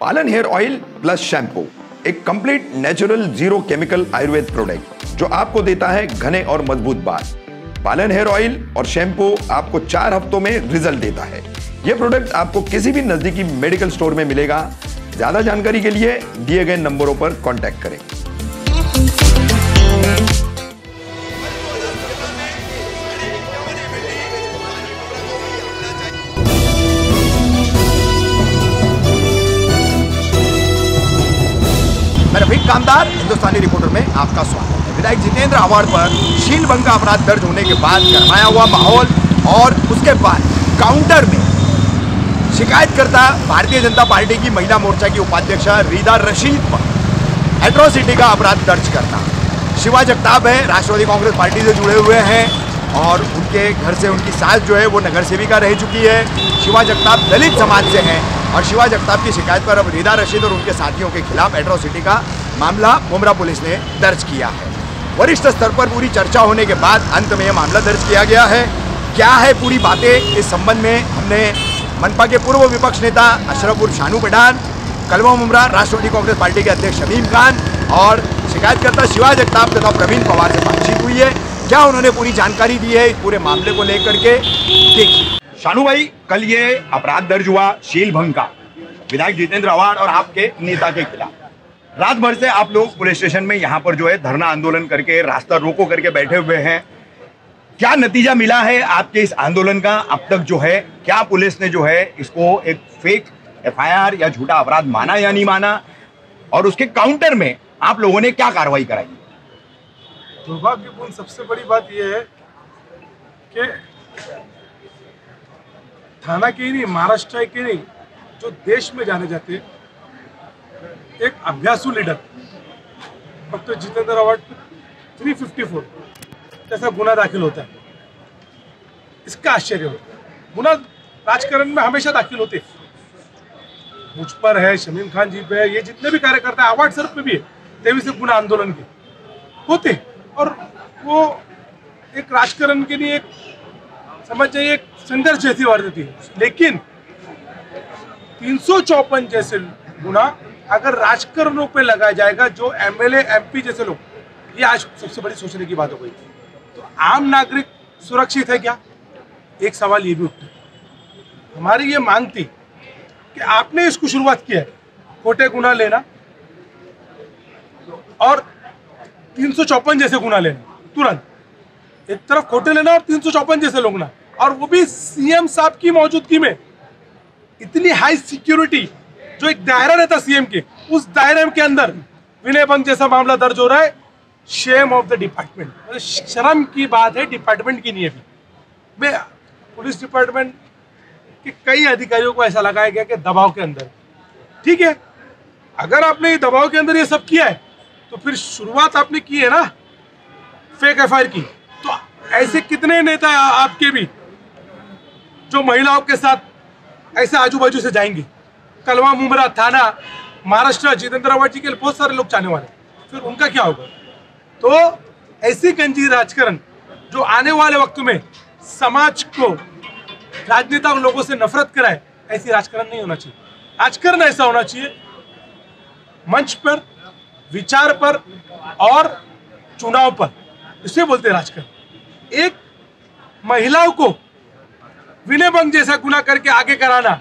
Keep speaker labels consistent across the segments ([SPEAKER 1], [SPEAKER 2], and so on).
[SPEAKER 1] पालन hair oil plus shampoo, एक complete natural zero chemical Ayurveda product जो आपको देता है घने और मजबूत बाल। पालन हेयर ऑयल और शैम्पू आपको 4 हफ्तों में रिजल्ट देता है। यह प्रोडक्ट आपको किसी भी नजदीकी मेडिकल स्टोर में मिलेगा। ज्यादा जानकारी के लिए दिए गए नंबरों पर कांटेक्ट करें।
[SPEAKER 2] मैं रफीक कामदार, हिंदुस्तानी रिपोर्टर में आपका स्वागत है। विधायक जितेंद्र अवार्ड पर शीलभंग का अपराध दर्ज होने के बाद गरमाया हुआ माहौल और उसके बाद काउंटर में शिकायतकर्ता भारतीय जनता पार्टी की महिला मोर्चा की उपाध्यक्ष रीदा रशीद पर एट्रोसिटी का अपराध दर्ज करना। शिवा जगताप है, राष्ट्रवादी कांग्रेस पार्टी से जुड़े हुए हैं और उनके घर से उनकी सास जो है वो नगर सेविका रह चुकी है। शिवा जगताप दलित समाज से हैं और शिवा जगताप की शिकायत पर अब रीदा रशीद और उनके साथियों के खिलाफ एट्रोसिटी का मामला मुमरा पुलिस ने दर्ज किया है। वरिष्ठ स्तर पर पूरी चर्चा होने के बाद अंत में यह मामला दर्ज किया गया है। क्या है पूरी बातें, इस संबंध में हमने मनपा के पूर्व विपक्ष नेता अशरफ उर्फ शानू पठान, कलवा मुमरा राष्ट्रवादी कांग्रेस पार्टी के अध्यक्ष शमीम खान और शिकायतकर्ता शिवा जगताप तथा प्रवीण पवार से बातचीत हुई है। क्या उन्होंने पूरी जानकारी दी है इस पूरे मामले को लेकर के, देखिए। शानू भाई, कल ये अपराध दर्ज हुआ शीलभंग का विधायक जितेंद्र अवार्ड और आपके नेता के खिलाफ। रात भर से आप लोग पुलिस स्टेशन में यहाँ पर जो है धरना आंदोलन करके रास्ता रोको करके बैठे हुए हैं। क्या नतीजा मिला है आपके इस आंदोलन का अब तक जो है? क्या पुलिस ने जो है इसको एक फेक एफआईआर या झूठा अपराध माना या नहीं माना, और उसके काउंटर में आप लोगों ने क्या कार्रवाई कराई?
[SPEAKER 3] दुर्भाग्यपूर्ण सबसे बड़ी बात यह है कि थाना के ही नहीं, महाराष्ट्र के नहीं, जो देश में जाने जाते एक अभ्यासु लीडर डॉक्टर जितेंद्र अवार्ड 354 जैसा गुना दाखिल होता है, इसका आश्चर्य होता है। गुना राजकारण में हमेशा दाखिल होते, मुझ पर है, शमीम खान जी पे है, ये जितने भी कार्यकर्ता है, अवार्ड सर पे भी है, 23 गुना आंदोलन के होते, और वो एक राजकारण के लिए एक समझ जाइए एक संघर्ष जैसी वारदात थी। लेकिन 354 जैसे गुना अगर राजकारणों पे लगाया जाएगा, जो एमएलए एमपी जैसे लोग, ये आज सबसे बड़ी सोचने की बात हो गई। तो आम नागरिक सुरक्षित है क्या? एक सवाल ये भी उठता है। हमारी ये मांग थी कि आपने इसको शुरुआत किया है खोटे गुना लेना और 354 जैसे गुना लेना, तुरंत एक तरफ खोटे लेना और 354 जैसे लोगना, और वो भी सीएम साहब की मौजूदगी में। इतनी हाई सिक्योरिटी, जो एक दायरा रहता सीएम के, उस दायरे के अंदर विनय भंग जैसा मामला दर्ज हो रहा है। शेम ऑफ द डिपार्टमेंट, मतलब शर्म की बात है, डिपार्टमेंट की नहीं है। मैं पुलिस डिपार्टमेंट के कई अधिकारियों को ऐसा लगाया गया कि दबाव के अंदर, ठीक है, अगर आपने ये दबाव के अंदर ये सब किया है तो फिर शुरुआत आपने की है ना फेक एफआईआर की। तो ऐसे कितने नेता आपके भी जो महिलाओं के साथ ऐसे आजू बाजू से जाएंगे? कलवा मुमरा थाना महाराष्ट्र जितेंद्र अवार्ड जी के लिए बहुत सारे लोग चाहने वाले, फिर उनका क्या होगा? तो ऐसी गंजी राजकारण जो आने वाले वक्त में समाज को, राजनेता लोगों से नफरत कराए, ऐसी राजकारण नहीं होना चाहिए। राजकारण ऐसा होना चाहिए मंच पर, विचार पर और चुनाव पर, इसे बोलते हैं राजकारण। एक महिलाओं को विनय भंग जैसा गुना करके आगे कराना,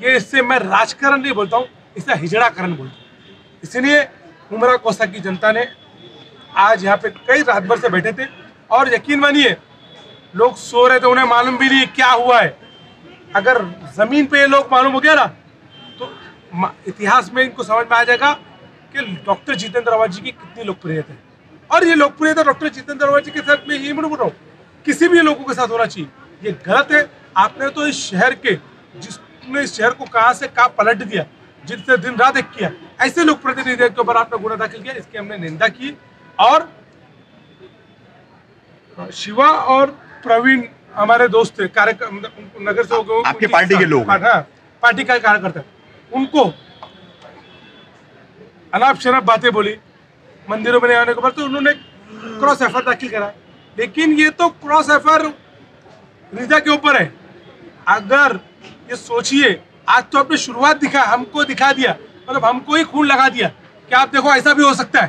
[SPEAKER 3] ये इससे मैं राजकारण नहीं बोलता हूँ, इसे हिजड़ाकरण बोलता हूँ। इसलिए मुमरा कोसा की जनता ने आज यहाँ पे कई रात भर से बैठे थे, और यकीन मानिए लोग सो रहे थे, उन्हें मालूम भी नहीं क्या हुआ है। अगर जमीन पे ये लोग मालूम हो गया ना, तो इतिहास में इनको समझ में आ जाएगा कि डॉक्टर जितेंद्र अवार्ड जी की कितनी लोकप्रियता है। और ये लोकप्रियता डॉक्टर जितेंद्र अवार्ड जी के साथ में ही बोल रहा हूँ, किसी भी लोगों के साथ होना चाहिए। ये गलत है। आपने तो इस शहर के, जिसने इस शहर को कहाँ से कहाँ पलट दिया, जिससे दिन रात एक किया, ऐसे लोग प्रतिनिधि के ऊपर आपने गुना दाखिल किया, इसकी हमने निंदा की। और शिवा और प्रवीण हमारे दोस्त थे, नगर सेवक,
[SPEAKER 2] आपके पार्टी के लोग,
[SPEAKER 3] हाँ, पार्टी का कार्यकर्ता, उनको अनाप शनाप बातें बोली मंदिरों में नहीं आने के बाद, तो उन्होंने क्रॉस एफआईआर दाखिल करा। लेकिन ये तो क्रॉस एफआईआर रीदा के ऊपर है। अगर ये सोचिए, आज तो आपने शुरुआत हमको दिखा दिया मतलब हमको ही खून लगा दिया कि आप देखो ऐसा भी हो सकता है।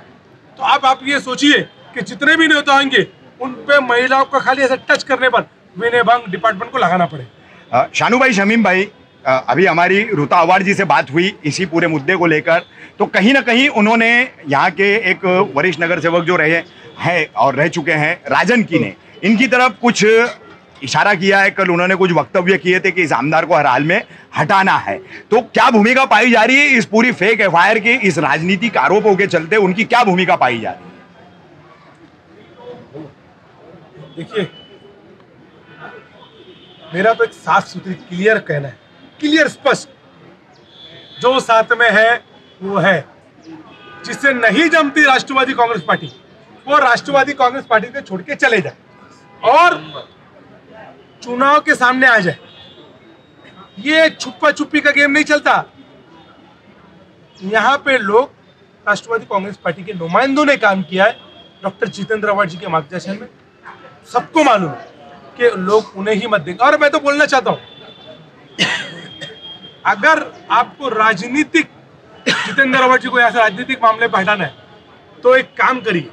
[SPEAKER 3] तो आप ये सोचिए कि जितने भी नेता होंगे उन पे महिलाओं को खाली ऐसे टच करने पर विनय भंग डिपार्टमेंट को लगाना पड़े।
[SPEAKER 2] शानू भाई, शमीम भाई, अभी हमारी रुता अवार्ड जी से बात हुई इसी पूरे मुद्दे को लेकर, तो कहीं ना कहीं उन्होंने यहाँ के एक वरिष्ठ नगर सेवक जो रहे हैं और रह चुके हैं राजन की ने इनकी तरफ कुछ इशारा किया है। कल उन्होंने कुछ वक्तव्य किए थे कि इस आमदार को हर हाल में हटाना है। तो क्या भूमिका पाई जा रही है इस पूरी फेक एफआईआर की, इस राजनीतिक आरोपों के चलते उनकी क्या भूमिका पाई जा रही है?
[SPEAKER 3] देखिए, मेरा तो एक साफ सुथरी क्लियर कहना है, क्लियर स्पष्ट, जो साथ में है वो है। जिससे नहीं जमती राष्ट्रवादी कांग्रेस पार्टी, वो राष्ट्रवादी कांग्रेस पार्टी को छोड़ के चले जाए और चुनाव के सामने आ जाए। ये छुपा छुपी का गेम नहीं चलता। यहाँ पे लोग, राष्ट्रवादी कांग्रेस पार्टी के नुमाइंदों ने काम किया है डॉक्टर जितेंद्र अवार्ड जी के मार्गदर्शन में। सबको मालूम है कि लोग उन्हें ही मत देंगे। और मैं तो बोलना चाहता हूं, अगर आपको राजनीतिक जितेंद्र अवार्ड जी को यहाँ से राजनीतिक मामले पर हटाना है तो एक काम करिए,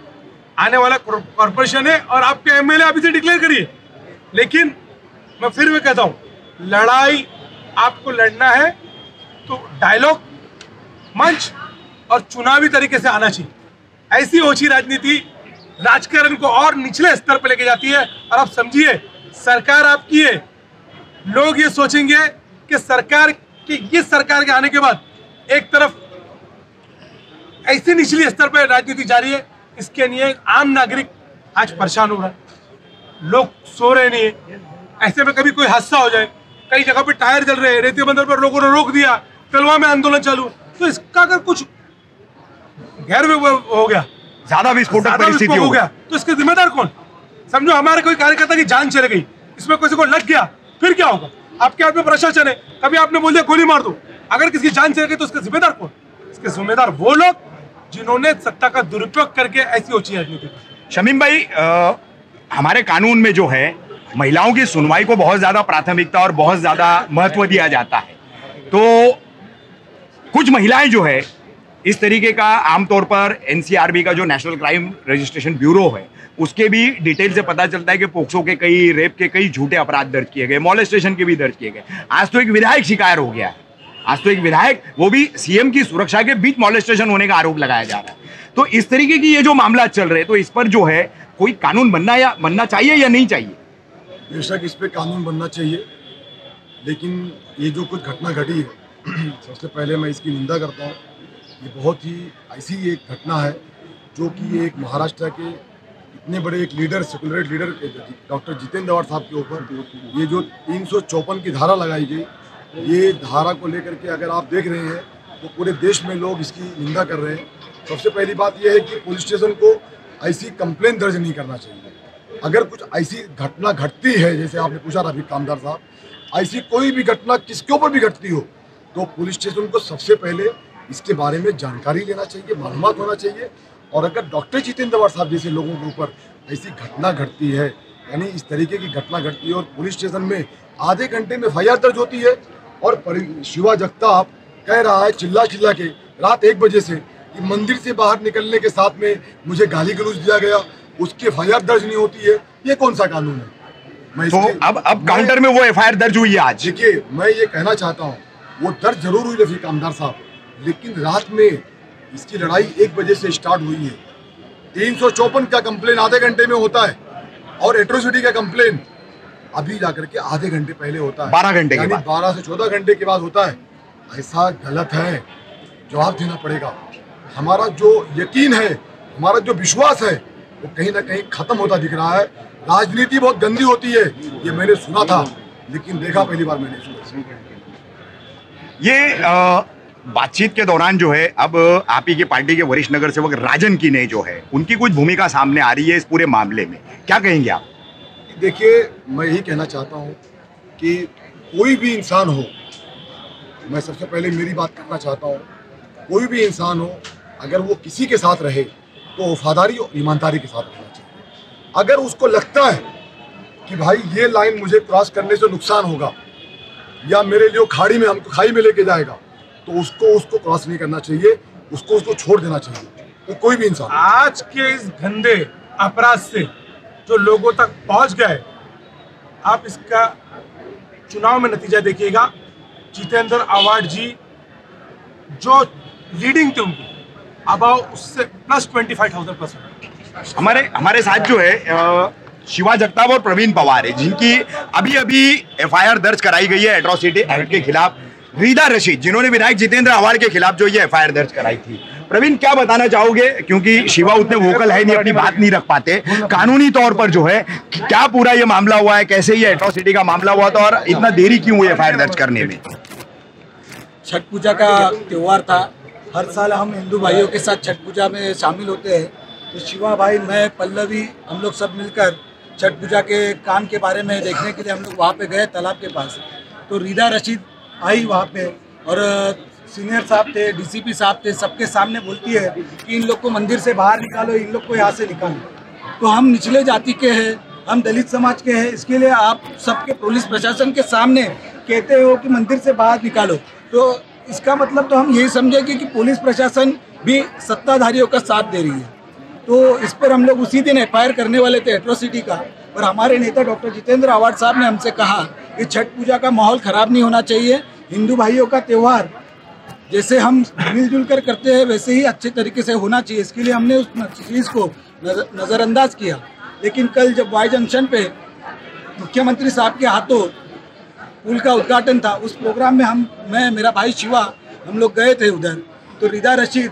[SPEAKER 3] आने वाला कॉर्पोरेशन है और आपके एमएलए अभी से डिक्लेयर करिए। लेकिन मैं फिर भी कहता हूं, लड़ाई आपको लड़ना है तो डायलॉग, मंच और चुनावी तरीके से आना चाहिए। ऐसी ओछी राजनीति राजकारण को और निचले स्तर पर लेके जाती है। और आप समझिए, सरकार आपकी है, लोग ये सोचेंगे कि सरकार की, इस सरकार के आने के बाद एक तरफ ऐसी निचली स्तर पर राजनीति जारी है, इसके लिए आम नागरिक आज परेशान हो रहा है, लोग सो रहे नहीं है। ऐसे में कभी कोई हादसा हो जाए, कई जगह पे टायर जल रहे हैं, रेती बंदर पर लोगों ने रोक दिया, कलवा में आंदोलन चालू, तो इसका अगर कुछ गैर हो गया,
[SPEAKER 2] ज्यादा विस्फोटक परिस्थिति
[SPEAKER 3] हो गया, तो इसके जिम्मेदार कौन? समझो हमारे कोई कार्यकर्ता की जान चली गई, इसमें किसी को लग गया, फिर क्या होगा? आपके हाथ में प्रशासन है, कभी आपने बोल दिया गोली मार दो, अगर किसी की जान चली गई तो इसके जिम्मेदार कौन? इसके जिम्मेदार वो लोग जिन्होंने सत्ता का दुरुपयोग करके ऐसी ओछी राजनीति।
[SPEAKER 2] शमीम भाई, हमारे कानून में जो है महिलाओं की सुनवाई को बहुत ज्यादा प्राथमिकता और बहुत ज्यादा महत्व दिया जाता है। तो कुछ महिलाएं जो है इस तरीके का, आमतौर पर एनसीआरबी का जो नेशनल क्राइम रजिस्ट्रेशन ब्यूरो है उसके भी डिटेल से पता चलता है कि पोक्सो के कई, रेप के कई झूठे अपराध दर्ज किए गए, मॉलेस्टेशन के भी दर्ज किए गए। आज तो एक विधायक शिकार हो गया है, आज तो एक विधायक, वो भी सीएम की सुरक्षा के बीच मॉलेस्टेशन होने का आरोप लगाया जा रहा है। तो इस तरीके की ये जो मामला चल रहे हैं, तो इस पर जो है कोई कानून बनना चाहिए या नहीं चाहिए?
[SPEAKER 4] बेशक इस पे कानून बनना चाहिए, लेकिन ये जो कुछ घटना घटी है सबसे पहले मैं इसकी निंदा करता हूँ। ये बहुत ही ऐसी एक घटना है जो कि एक महाराष्ट्र के इतने बड़े एक leader, secular leader doctor Jitendra award साहब के ऊपर ये जो 354 की धारा लगाई गई, ये धारा को लेकर के अगर आप देख रहे हैं तो पूरे देश में लोग इसकी निंदा कर रहे हैं। सबसे पहली बात यह है कि पुलिस स्टेशन को ऐसी कंप्लेंट दर्ज नहीं करना चाहिए। अगर कुछ ऐसी घटना घटती है, जैसे आपने पूछा रफीक कामदार साहब, ऐसी कोई भी घटना किसके ऊपर भी घटती हो तो पुलिस स्टेशन को सबसे पहले इसके बारे में जानकारी लेना चाहिए, मालूमात होना चाहिए। और अगर डॉक्टर जितेंद्र अवार्ड साहब जैसे लोगों के ऊपर ऐसी घटना घटती है, यानी इस तरीके की घटना घटती है और पुलिस स्टेशन में आधे घंटे में एफआईआर दर्ज होती है और शिवा जगताप कह रहा है चिल्ला चिल्ला के रात 1 बजे से कि मंदिर से बाहर निकलने के साथ में मुझे गाली गलौज दिया गया, उसकी एफआईआर दर्ज नहीं होती है, ये कौन सा कानून है?
[SPEAKER 2] तो अब काउंटर में वो एफआईआर दर्ज हुई है आज।
[SPEAKER 4] देखिए, मैं ये कहना चाहता हूँ, वो दर्ज जरूर हुई रफीक कामदार साहब, लेकिन रात में इसकी लड़ाई 1 बजे से स्टार्ट हुई है। 354 का कंप्लेन आधे घंटे में होता है और एट्रोसिटी का कंप्लेन अभी जाकर के आधे घंटे पहले होता है,
[SPEAKER 2] 12 घंटे के बाद,
[SPEAKER 4] 12 से 14 घंटे के बाद होता है। ऐसा गलत है, जवाब देना पड़ेगा। हमारा जो यकीन है, हमारा जो विश्वास है, वो कहीं ना कहीं खत्म होता दिख रहा है। राजनीति बहुत गंदी होती है, ये मैंने सुना था, लेकिन देखा पहली बार मैंने सुना।
[SPEAKER 2] ये बातचीत के दौरान जो है, अब आप ही की पार्टी के वरिष्ठ नगर सेवक राजन की ने जो है, उनकी कुछ भूमिका सामने आ रही है इस पूरे मामले में, क्या कहेंगे आप?
[SPEAKER 4] देखिए, मैं यही कहना चाहता हूँ कि कोई भी इंसान हो, मैं सबसे पहले मेरी बात करना चाहता हूँ, कोई भी इंसान हो, अगर वो किसी के साथ रहे तो वफादारी और ईमानदारी के साथ रहना चाहिए। अगर उसको लगता है कि भाई ये लाइन मुझे क्रॉस करने से नुकसान होगा या मेरे लिए खाड़ी में, हमको खाई में लेके जाएगा, तो उसको क्रॉस नहीं करना चाहिए, उसको छोड़ देना चाहिए, तो कोई भी इंसान।
[SPEAKER 3] आज के इस गंदे अपराध से जो लोगों तक पहुंच गए, आप इसका चुनाव में नतीजा देखिएगा। जितेंद्र आवाड जी जो लीडिंग थी उनकी, अब उससे प्लस 25,000%।
[SPEAKER 2] हमारे साथ जो है शिवा जगताप और प्रवीण पवार है, जिनकी अभी एफआईआर दर्ज कराई गई है एट्रोसिटी एक्ट के खिलाफ। रीदा रशीद, जिन्होंने विधायक जितेंद्र आवाड के खिलाफ जो ये एफआईआर दर्ज कराई थी। प्रवीण, क्या बताना चाहोगे, क्योंकि शिवा उतने वोकल है नहीं, अपनी बात नहीं रख पाते, कानूनी तौर पर जो है क्या पूरा ये मामला हुआ है, कैसे ये एट्रोसिटी का मामला हुआ था और इतना देरी क्यों हुई एफआईआर दर्ज करने में?
[SPEAKER 5] छठ पूजा का त्यौहार था। हर साल हम हिंदू भाइयों के साथ छठ पूजा में शामिल होते हैं। तो शिवा भाई, मैं, पल्लवी, हम लोग सब मिलकर छठ पूजा के काम के बारे में देखने के लिए हम लोग वहाँ पे गए तालाब के पास। तो रीदा रशीद आई वहाँ पे और सीनियर साहब थे, डीसीपी साहब थे, सबके सामने बोलती है कि इन लोग को मंदिर से बाहर निकालो, इन लोग को यहाँ से निकालो। तो हम निचले जाति के हैं, हम दलित समाज के हैं, इसके लिए आप सबके पुलिस प्रशासन के सामने कहते हो कि मंदिर से बाहर निकालो, तो इसका मतलब तो हम यही समझेंगे कि पुलिस प्रशासन भी सत्ताधारियों का साथ दे रही है। तो इस पर हम लोग उसी दिन एफआईआर करने वाले थे एट्रोसिटी का, और हमारे नेता डॉक्टर जितेंद्र आवाड साहब ने हमसे कहा कि छठ पूजा का माहौल ख़राब नहीं होना चाहिए, हिंदू भाइयों का त्यौहार जैसे हम मिलजुल कर करते हैं वैसे ही अच्छे तरीके से होना चाहिए। इसके लिए हमने उस चीज़ को नज़रअंदाज किया। लेकिन कल जब वाई जंक्शन पे मुख्यमंत्री साहब के हाथों पुल का उद्घाटन था, उस प्रोग्राम में मैं, मेरा भाई शिवा, हम लोग गए थे उधर। तो रीदा रशीद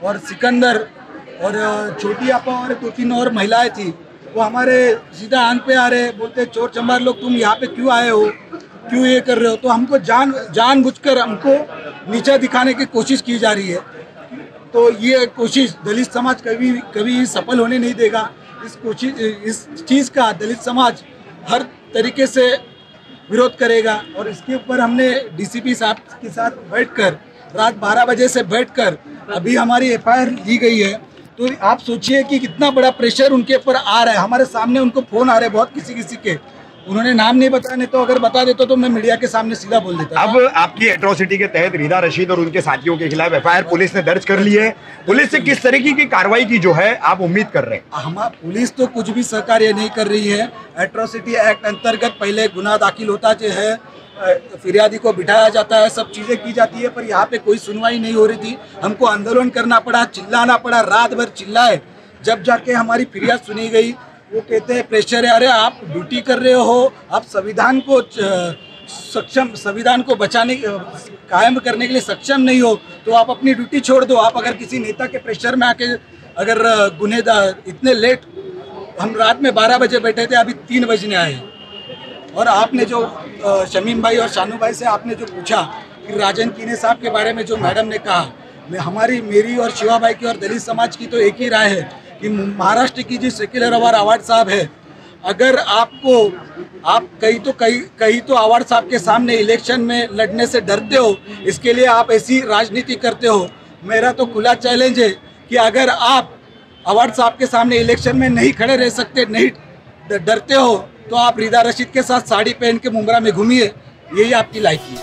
[SPEAKER 5] और सिकंदर और छोटी आपा और 2-3 और महिलाएं थी, वो हमारे सीधा आंख पे आ रहे, बोलते चोर चमार लोग तुम यहाँ पे क्यों आए हो, क्यों ये कर रहे हो। तो हमको जानबूझकर हमको नीचा दिखाने की कोशिश की जा रही है। तो ये कोशिश दलित समाज कभी सफल होने नहीं देगा। इस चीज़ का दलित समाज हर तरीके से विरोध करेगा। और इसके ऊपर हमने डीसीपी साहब के साथ बैठकर रात 12 बजे से बैठकर अभी हमारी एफआईआर ली गई है। तो आप सोचिए कि कितना बड़ा प्रेशर उनके ऊपर आ रहा है। हमारे सामने उनको फ़ोन आ रहे हैं बहुत किसी के, उन्होंने नाम नहीं बताया, नहीं तो अगर बता देता तो मैं मीडिया के सामने सीधा बोल देता।
[SPEAKER 2] अब आपकी एट्रोसिटी के तहत रीदा रशीद और उनके साथियों के खिलाफ एफआईआर पुलिस ने दर्ज कर ली है। पुलिस से किस तरीके की कार्रवाई की जो है आप उम्मीद कर रहे हैं?
[SPEAKER 5] हमारी पुलिस तो कुछ भी सहकार्य नहीं कर रही है। एट्रोसिटी एक्ट अंतर्गत पहले गुनाह दाखिल होता है, फिरियादी को बिठाया जाता है, सब चीज़ें की जाती है, पर यहाँ पे कोई सुनवाई नहीं हो रही थी। हमको आंदोलन करना पड़ा, चिल्लाना पड़ा, रात भर चिल्लाए, जब जाके हमारी फिरियाद सुनी गई। वो कहते हैं प्रेशर है, अरे आप ड्यूटी कर रहे हो, आप संविधान को बचाने कायम करने के लिए सक्षम नहीं हो, तो आप अपनी ड्यूटी छोड़ दो। आप अगर किसी नेता के प्रेशर में आके अगर गुनहगार इतने लेट, हम रात में 12 बजे बैठे थे, अभी 3 बजने आए। और आपने जो शमीम भाई और शानू भाई से आपने जो पूछा कि राजन कीने साहब के बारे में जो मैडम ने कहा, मेरी और शिवा भाई की और दलित समाज की तो एक ही राय है कि महाराष्ट्र की जो सेक्युलर आवाड साहब है, अगर आप कहीं तो आवाड साहब के सामने इलेक्शन में लड़ने से डरते हो, इसके लिए आप ऐसी राजनीति करते हो। मेरा तो खुला चैलेंज है कि अगर आप आवाड साहब के सामने इलेक्शन में नहीं खड़े रह सकते, नहीं डरते हो, तो आप रीदा रशीद के साथ साड़ी पहन के मुंब्रा में घूमिए, यही आपकी लाइफ है।